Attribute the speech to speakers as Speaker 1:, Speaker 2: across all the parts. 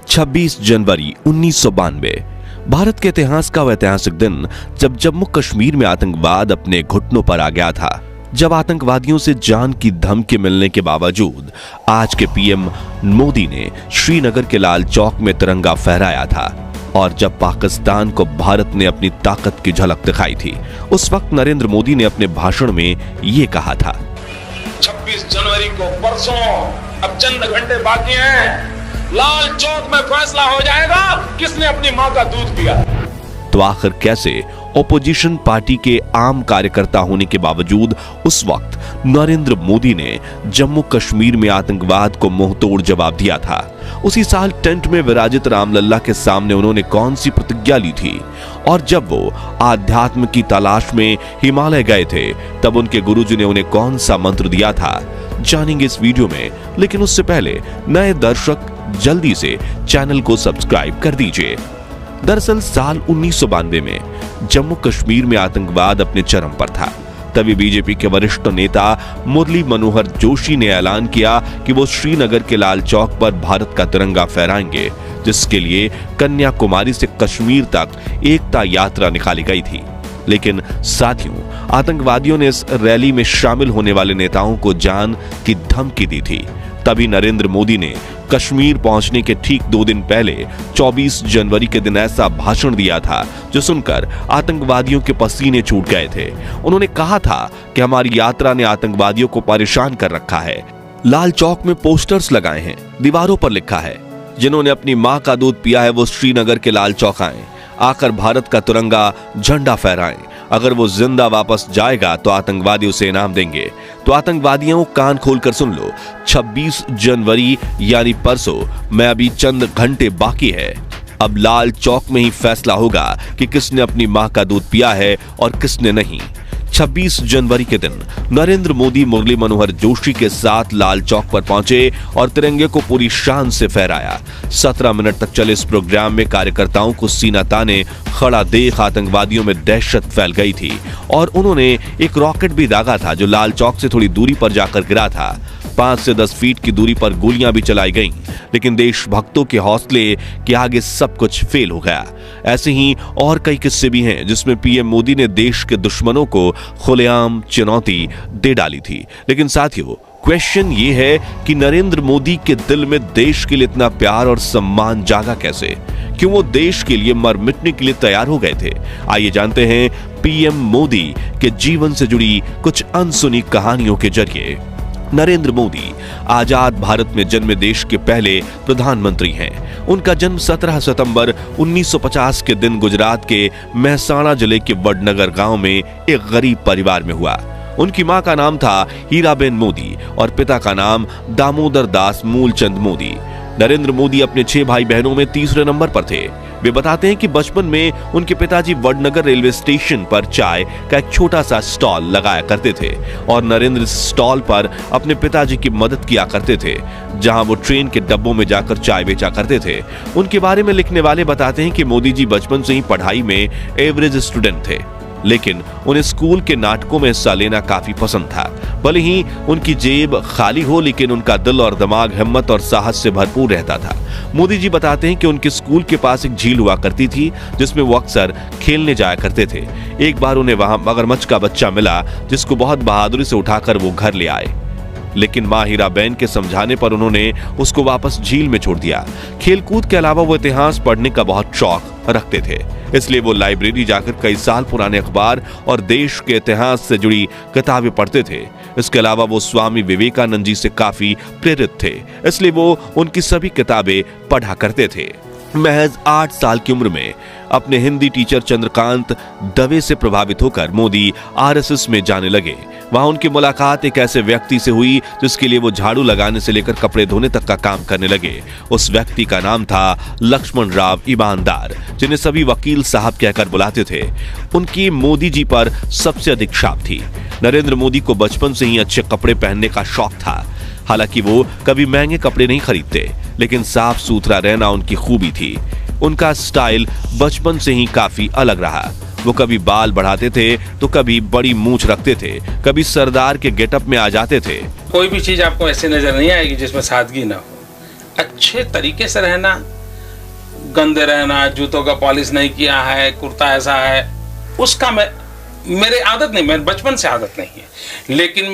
Speaker 1: 26 जनवरी 1992 भारत के इतिहास का वह ऐतिहासिक दिन जब जम्मू कश्मीर में आतंकवाद अपने घुटनों पर आ गया था। जब आतंकवादियों से जान की धमकी मिलने के बावजूद आज के पीएम मोदी ने श्रीनगर के लाल चौक में तिरंगा फहराया था और जब पाकिस्तान को भारत ने अपनी ताकत की झलक दिखाई थी, उस वक्त नरेंद्र मोदी ने अपने भाषण में ये कहा था,
Speaker 2: 26 जनवरी को परसों अब चंद घंटे बाकी हैं, लाल चौक में फैसला हो जाएगा किसने अपनी मां का दूध पिया।
Speaker 1: तो आखिर कैसे ओपोजिशन पार्टी के आम कार्यकर्ता होने के बावजूद उस वक्त नरेंद्र मोदी ने जम्मू कश्मीर में आतंकवाद को मुंहतोड़ जवाब दिया था। उसी साल टेंट में विराजित रामलल्ला के सामने उन्होंने कौन सी प्रतिज्ञा ली थी और जब वो आध्यात्म की तलाश में हिमालय गए थे तब उनके गुरुजी ने उन्हें कौन सा मंत्र दिया था, जानेंगे इस वीडियो में। लेकिन उससे पहले नए दर्शक जल्दी से चैनल को सब्सक्राइब कर दीजिए। दरअसल साल 1992 में जम्मू कश्मीर में आतंकवाद अपने चरम पर था। तभी बीजेपी के वरिष्ठ नेता मुरली मनोहर जोशी ने ऐलान किया कि वो श्रीनगर के लाल चौक पर भारत का तिरंगा फहराएंगे, जिसके लिए कन्याकुमारी से कश्मीर तक एकता यात्रा निकाली गई थी। लेकिन साथियों, आतंकवादियों ने इस रैली में शामिल होने वाले नेताओं को जान की धमकी दी थी। तभी नरेंद्र मोदी ने कश्मीर पहुंचने के ठीक 2 दिन पहले 24 जनवरी के दिन ऐसा भाषण दिया था जो सुनकर आतंकवादियों के पसीने छूट गए थे। उन्होंने कहा था कि हमारी यात्रा ने आतंकवादियों को परेशान कर रखा है। लाल चौक में पोस्टर्स लगाए हैं, दीवारों पर लिखा है, जिन्होंने अपनी मां का दूध पिया है वो श्रीनगर के लाल चौक आए, आकर भारत का तिरंगा झंडा फहराएं। अगर वो जिंदा वापस जाएगा तो आतंकवादी उसे इनाम देंगे। तो आतंकवादियों कान खोलकर सुन लो, 26 जनवरी यानी परसों में अभी चंद घंटे बाकी है। अब लाल चौक में ही फैसला होगा कि किसने अपनी मां का दूध पिया है और किसने नहीं। 26 जनवरी के दिन नरेंद्र मोदी मुरली मनोहर जोशी के साथ लाल चौक पर पहुंचे और तिरंगे को पूरी शान से फहराया। 17 मिनट तक चले इस प्रोग्राम में कार्यकर्ताओं को सीना ताने खड़ा देख आतंकवादियों में दहशत फैल गई थी और उन्होंने एक रॉकेट भी दागा था जो लाल चौक से थोड़ी दूरी पर जाकर गिरा था। 5 से 10 फीट की दूरी पर गोलियां भी चलाई गईं, लेकिन देशभक्तों के हौसले के आगे सब कुछ फेल हो गया। ऐसे ही और कई किस्से भी हैं जिसमें पीएम मोदी ने देश के दुश्मनों को खुलेआम चुनौती दे डाली थी। लेकिन साथियों, क्वेश्चन ये है कि नरेंद्र मोदी के दिल में देश के लिए इतना प्यार और सम्मान जागा कैसे? क्यों वो देश के लिए मर मिटने के लिए तैयार हो गए थे? आइए जानते हैं पीएम मोदी के जीवन से जुड़ी कुछ अनसुनी कहानियों के जरिए। नरेंद्र मोदी आजाद भारत में जन्मे देश के पहले प्रधानमंत्री हैं। उनका जन्म 17 सितंबर 1950 के दिन गुजरात के मेहसाणा जिले के वडनगर गांव में एक गरीब परिवार में हुआ। उनकी मां का नाम था हीराबेन मोदी और पिता का नाम दामोदर दास मूलचंद मोदी। नरेंद्र मोदी अपने 6 भाई बहनों में तीसरे नंबर पर थे। वे बताते हैं कि बचपन में उनके पिताजी वडनगर रेलवे स्टेशन पर चाय का एक छोटा सा स्टॉल लगाया करते थे और नरेंद्र स्टॉल पर अपने पिताजी की मदद किया करते थे, जहां वो ट्रेन के डब्बों में जाकर चाय बेचा करते थे। उनके बारे में लिखने वाले बताते हैं कि मोदी जी बचपन से ही पढ़ाई में एवरेज स्टूडेंट थे, लेकिन उन्हें स्कूल के नाटकों में हिस्सा लेना काफी पसंद था। भले ही उनकी जेब खाली हो, लेकिन उनका दिल और दिमाग हिम्मत और साहस से भरपूर रहता था। मोदी जी बताते हैं कि उनके स्कूल के पास एक झील हुआ करती थी जिसमें वो अक्सर खेलने जाया करते थे। एक बार उन्हें वहां मगरमच्छ का बच्चा मिला जिसको बहुत बहादुरी से उठाकर वो घर ले आए, लेकिन मां हीराबेन के समझाने पर उन्होंने उसको वापस झील में छोड़ दिया। खेलकूद के अलावा वो इतिहास पढ़ने का बहुत शौक रखते थे, इसलिए वो लाइब्रेरी जाकर कई साल पुराने अखबार और देश के इतिहास से जुड़ी किताबें पढ़ते थे। इसके अलावा वो स्वामी विवेकानंद जी से काफी प्रेरित थे, इसलिए वो उनकी सभी किताबें पढ़ा करते थे। महज 8 साल की उम्र में अपने हिंदी टीचर चंद्रकांत दवे से प्रभावित होकर मोदी आरएसएस में जाने लगे। वहां उनकी मुलाकात एक ऐसे व्यक्ति से हुई जिसके लिए वो झाड़ू लगाने से लेकर कपड़े धोने तक का काम करने लगे। उस व्यक्ति का नाम था लक्ष्मण राव ईमानदार, जिन्हें सभी वकील साहब कहकर बुलाते थे। उनकी मोदी जी पर सबसे अधिक छाप थी। नरेंद्र मोदी को बचपन से ही अच्छे कपड़े पहनने का शौक था। हालांकि वो कभी महंगे कपड़े नहीं खरीदते, लेकिन साफ सुथरा रहना उनकी खूबी थी। उनका स्टाइल बचपन से ही काफी अलग रहा। वो कभी बाल बढ़ाते थे तो कभी बड़ी मूंछ रखते थे, कभी सरदार के गेटअप में आ जाते थे।
Speaker 3: कोई भी चीज आपको ऐसे नजर नहीं आएगी जिसमें सादगी ना हो। अच्छे तरीके से रहना,
Speaker 2: गंदे रहना, जूतों का पॉलिश नहीं किया है, कुर्ता ऐसा है, उसका मेरे आदत नहीं, मैं बचपन से आदत नहीं है। लेकिन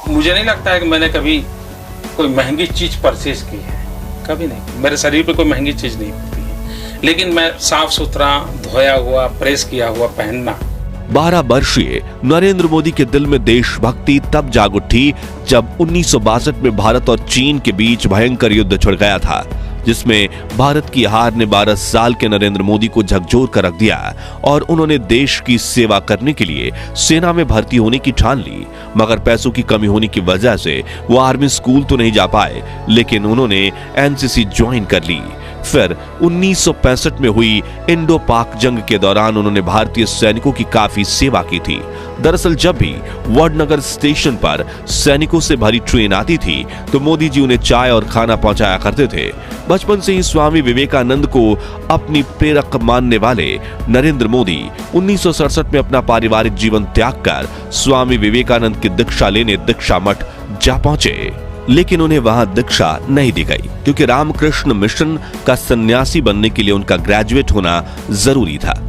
Speaker 2: मुझे नहीं लगता है कि मैंने कभी कोई महंगी चीज परचेज की है, कभी नहीं। मेरे शरीर पे कोई महंगी चीज नहीं होती है, लेकिन मैं साफ सुथरा, धोया हुआ, प्रेस किया हुआ पहनना।
Speaker 1: 12 वर्षीय नरेंद्र मोदी के दिल में देशभक्ति तब जाग उठी जब 1962 में भारत और चीन के बीच भयंकर युद्ध छिड़ गया था, जिसमें भारत की हार ने 12 साल के नरेंद्र मोदी को झकझोर कर रख दिया और उन्होंने देश की सेवा करने के लिए सेना में भर्ती होने की ठान ली। मगर पैसों की कमी होने की वजह से वो आर्मी स्कूल तो नहीं जा पाए, लेकिन उन्होंने एनसीसी ज्वाइन कर ली। फिर 1965 में हुई इंडो पाक जंग के दौरान उन्होंने भारतीय सैनिकों की काफी सेवा की थी। दरअसल जब भी वडनगर स्टेशन पर सैनिकों से भरी ट्रेन आती थी तो मोदी जी उन्हें चाय और खाना पहुंचाया करते थे। बचपन से ही स्वामी विवेकानंद को अपनी प्रेरक मानने वाले नरेंद्र मोदी 1967 में अपना पारिवारिक जीवन त्याग कर स्वामी विवेकानंद की दीक्षा लेने दीक्षा मठ जा पहुंचे, लेकिन उन्हें वहां दीक्षा नहीं दी गई क्योंकि रामकृष्ण मिशन का सन्यासी बनने के लिए उनका ग्रेजुएट होना जरूरी था।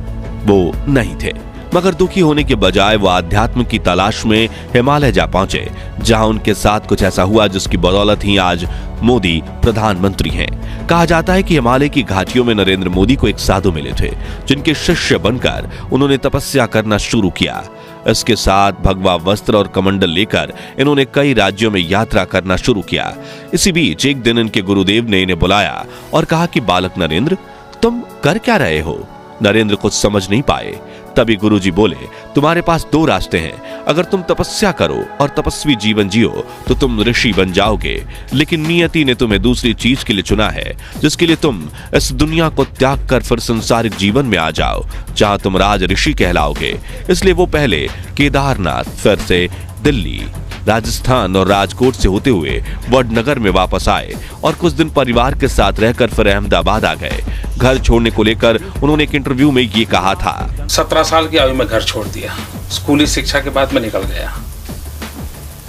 Speaker 1: वो नहीं थे, मगर दुखी होने के बजाय वो आध्यात्म की तलाश में हिमालय जा पहुंचे, जहां उनके साथ कुछ ऐसा हुआ जिसकी बदौलत ही आज मोदी प्रधानमंत्री हैं। कहा जाता है कि हिमालय की घाटियों में नरेंद्र मोदी को एक साधु मिले थे, जिनके शिष्य बनकर उन्होंने तपस्या करना शुरू किया। इसके साथ भगवा वस्त्र और कमंडल लेकर इन्होंने कई राज्यों में यात्रा करना शुरू किया। इसी बीच एक दिन इनके गुरुदेव ने इन्हें बुलाया और कहा कि बालक नरेंद्र, तुम कर क्या रहे हो? नरेंद्र कुछ समझ नहीं पाए। तभी गुरुजी बोले, तुम्हारे पास 2 रास्ते हैं। अगर तुम तपस्या करो और तपस्वी जीवन जियो तो तुम ऋषि बन जाओगे, लेकिन नियति ने तुम्हें दूसरी चीज के लिए चुना है, जिसके लिए तुम इस दुनिया को त्याग कर फिर संसारिक जीवन में आ जाओ, जहां तुम राज ऋषि कहलाओगे। इसलिए वो पहले केदारनाथ, फिर से दिल्ली, राजस्थान और राजकोट से होते हुए वडनगर में वापस आए और कुछ दिन परिवार के साथ रहकर फिर अहमदाबाद आ गए। घर छोड़ने को लेकर उन्होंने एक इंटरव्यू में ये कहा था,
Speaker 2: 17 साल की आयु में घर छोड़ दिया। स्कूली शिक्षा के बाद मैं निकल गया।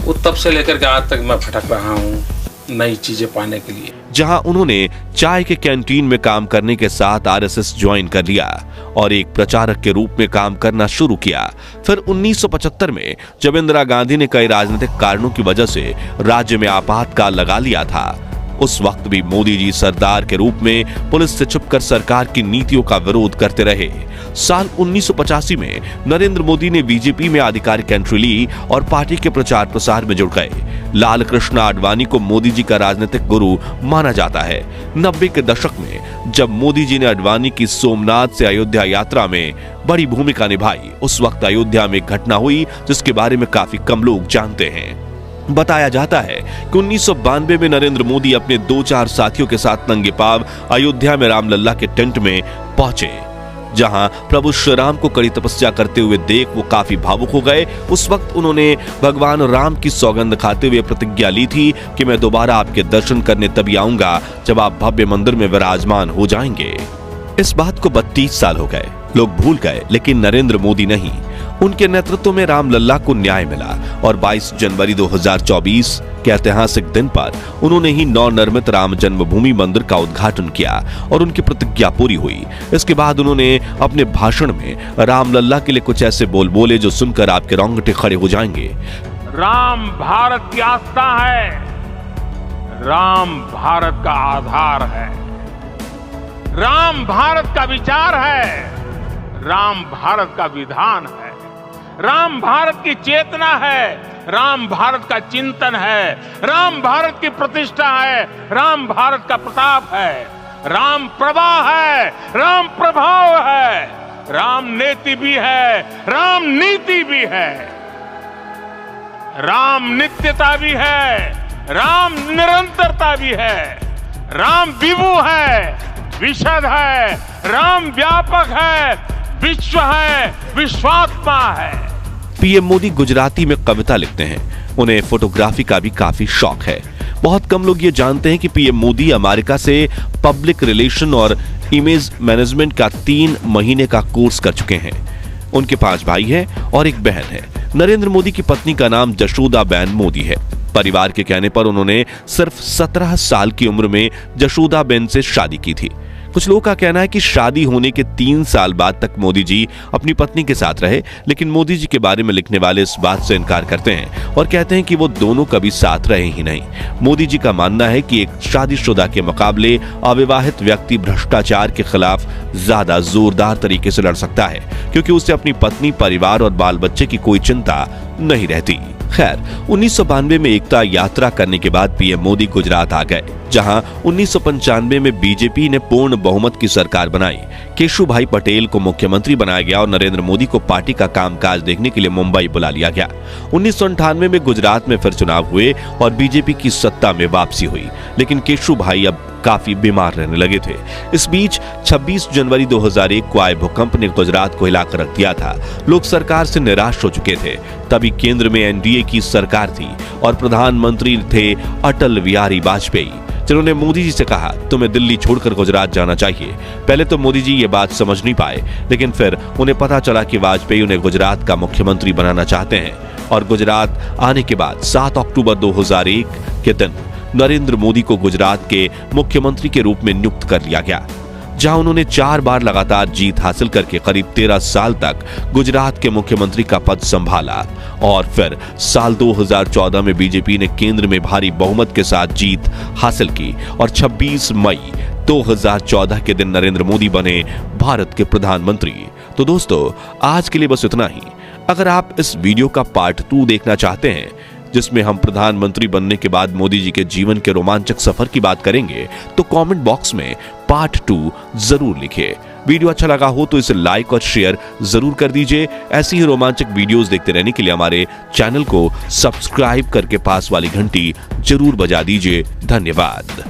Speaker 2: वो तब से लेकर के आज तक मैं भटक रहा हूँ नई चीजें पाने के लिए।
Speaker 1: जहां उन्होंने चाय के कैंटीन में काम करने के साथ आरएसएस ज्वाइन कर लिया और एक प्रचारक के रूप में काम करना शुरू किया। फिर 1975 में जब इंदिरा गांधी ने कई राजनीतिक कारणों की वजह से राज्य में आपातकाल लगा लिया था, उस वक्त भी मोदी जी सरदार के रूप में पुलिस से छुपकर सरकार की नीतियों का विरोध करते रहे। साल 1985 में नरेंद्र मोदी ने बीजेपी में आधिकारिक एंट्री ली और पार्टी के प्रचार प्रसार में जुड़ गए। लाल कृष्ण आडवाणी को मोदी जी का राजनीतिक गुरु माना जाता है। 90 के दशक में जब मोदी जी ने आडवाणी की सोमनाथ से अयोध्या यात्रा में बड़ी भूमिका निभाई, उस वक्त अयोध्या में एक घटना हुई जिसके बारे में काफी कम लोग जानते हैं। बताया जाता है कि 1992 में नरेंद्र मोदी अपने 2-4 साथियों के साथ नंगे पांव अयोध्या में रामलल्ला के टेंट में पहुंचे, जहां प्रभु श्री राम को कड़ी तपस्या करते हुए देख वो काफी भावुक हो गए। उस वक्त उन्होंने भगवान राम की सौगंध खाते हुए प्रतिज्ञा ली थी कि मैं दोबारा आपके दर्शन करने तभी आऊंगा जब आप भव्य मंदिर में विराजमान हो जाएंगे। इस बात को 32 साल हो गए, लोग भूल गए, लेकिन नरेंद्र मोदी नहीं। उनके नेतृत्व में रामलल्ला को न्याय मिला और 22 जनवरी 2024 के ऐतिहासिक दिन पर उन्होंने ही नवनिर्मित राम जन्मभूमि मंदिर का उद्घाटन किया और उनकी प्रतिज्ञा पूरी हुई। इसके बाद उन्होंने अपने भाषण में रामलल्ला के लिए कुछ ऐसे बोल बोले जो सुनकर आपके रोंगटे खड़े हो जाएंगे।
Speaker 3: राम भारत की आस्था है, राम भारत का आधार है, राम भारत का विचार है, राम भारत का विधान है, राम भारत की चेतना है, राम भारत का चिंतन है, राम भारत की प्रतिष्ठा है, राम भारत का प्रताप है, राम प्रवाह है, राम प्रभाव है, राम नेति भी है, राम नीति भी है, राम नित्यता भी है, राम निरंतरता भी है, राम विभु है, विशद है, राम व्यापक है, विश्व है, विश्वात्मा है।
Speaker 1: पीएम मोदी गुजराती में कविता लिखते हैं। उन्हें फोटोग्राफी का भी काफी शौक है। बहुत कम लोग ये जानते हैं कि पीएम मोदी अमेरिका से पब्लिक रिलेशन और इमेज मैनेजमेंट का 3 महीने का कोर्स कर चुके हैं। उनके 5 भाई हैं और एक बहन है। नरेंद्र मोदी की पत्नी का नाम जशोदाबेन मोदी है। परिवार के कहने पर उन्होंने सिर्फ 17 साल की उम्र में जशोदाबेन से शादी की थी। कुछ लोगों का कहना है कि शादी होने के 3 साल बाद तक मोदी जी अपनी पत्नी के साथ रहे, लेकिन मोदी जी के बारे में लिखने वाले इस बात से इनकार करते हैं और कहते हैं कि वो दोनों कभी साथ रहे ही नहीं। मोदी जी का मानना है कि एक शादीशुदा के मुकाबले अविवाहित व्यक्ति भ्रष्टाचार के खिलाफ ज्यादा जोरदार तरीके से लड़ सकता है, क्योंकि उसे अपनी पत्नी, परिवार और बाल बच्चे की कोई चिंता नहीं रहती। खैर, 1992 में एकता यात्रा करने के बाद पीएम मोदी गुजरात आ गए, जहां 1995 में बीजेपी ने पूर्ण बहुमत की सरकार बनाई। केशुभाई पटेल को मुख्यमंत्री बनाया गया और नरेंद्र मोदी को पार्टी का कामकाज देखने के लिए मुंबई बुला लिया गया। 1998 में गुजरात में फिर चुनाव हुए और बीजेपी की सत्ता में वापसी हुई, लेकिन केशुभाई अब काफी बीमार रहने लगे थे। इस बीच 26 जनवरी 2001 को आए भूकंप ने गुजरात को हिलाकर रख दिया था। लोग सरकार से निराश हो चुके थे। तभी केंद्र में एनडीए की सरकार थी और प्रधानमंत्री थे अटल बिहारी वाजपेयी, जिन्होंने मोदी जी से कहा, तुम्हें दिल्ली छोड़कर गुजरात जाना चाहिए। पहले तो मोदी जी ये बात समझ नहीं पाए, लेकिन फिर उन्हें पता चला कि वाजपेयी उन्हें गुजरात का मुख्यमंत्री बनाना चाहते हैं और गुजरात आने के बाद 7 अक्टूबर 2001 के दिन नरेंद्र मोदी को गुजरात के मुख्यमंत्री के रूप में नियुक्त कर लिया गया, जहां उन्होंने 4 बार लगातार जीत हासिल करके करीब 13 साल तक गुजरात के मुख्यमंत्री का पद संभाला। और फिर साल 2014 में बीजेपी ने केंद्र में भारी बहुमत के साथ जीत हासिल की और 26 मई 2014 के दिन नरेंद्र मोदी बने भारत के प्रधानमंत्री। तो दोस्तों, आज के लिए बस इतना ही। अगर आप इस वीडियो का पार्ट 2 देखना चाहते हैं, जिसमें हम प्रधानमंत्री बनने के बाद मोदी जी के जीवन के रोमांचक सफर की बात करेंगे, तो कमेंट बॉक्स में पार्ट 2 जरूर लिखिए। वीडियो अच्छा लगा हो तो इसे लाइक और शेयर जरूर कर दीजिए। ऐसी ही रोमांचक वीडियोस देखते रहने के लिए हमारे चैनल को सब्सक्राइब करके पास वाली घंटी जरूर बजा दीजिए। धन्यवाद।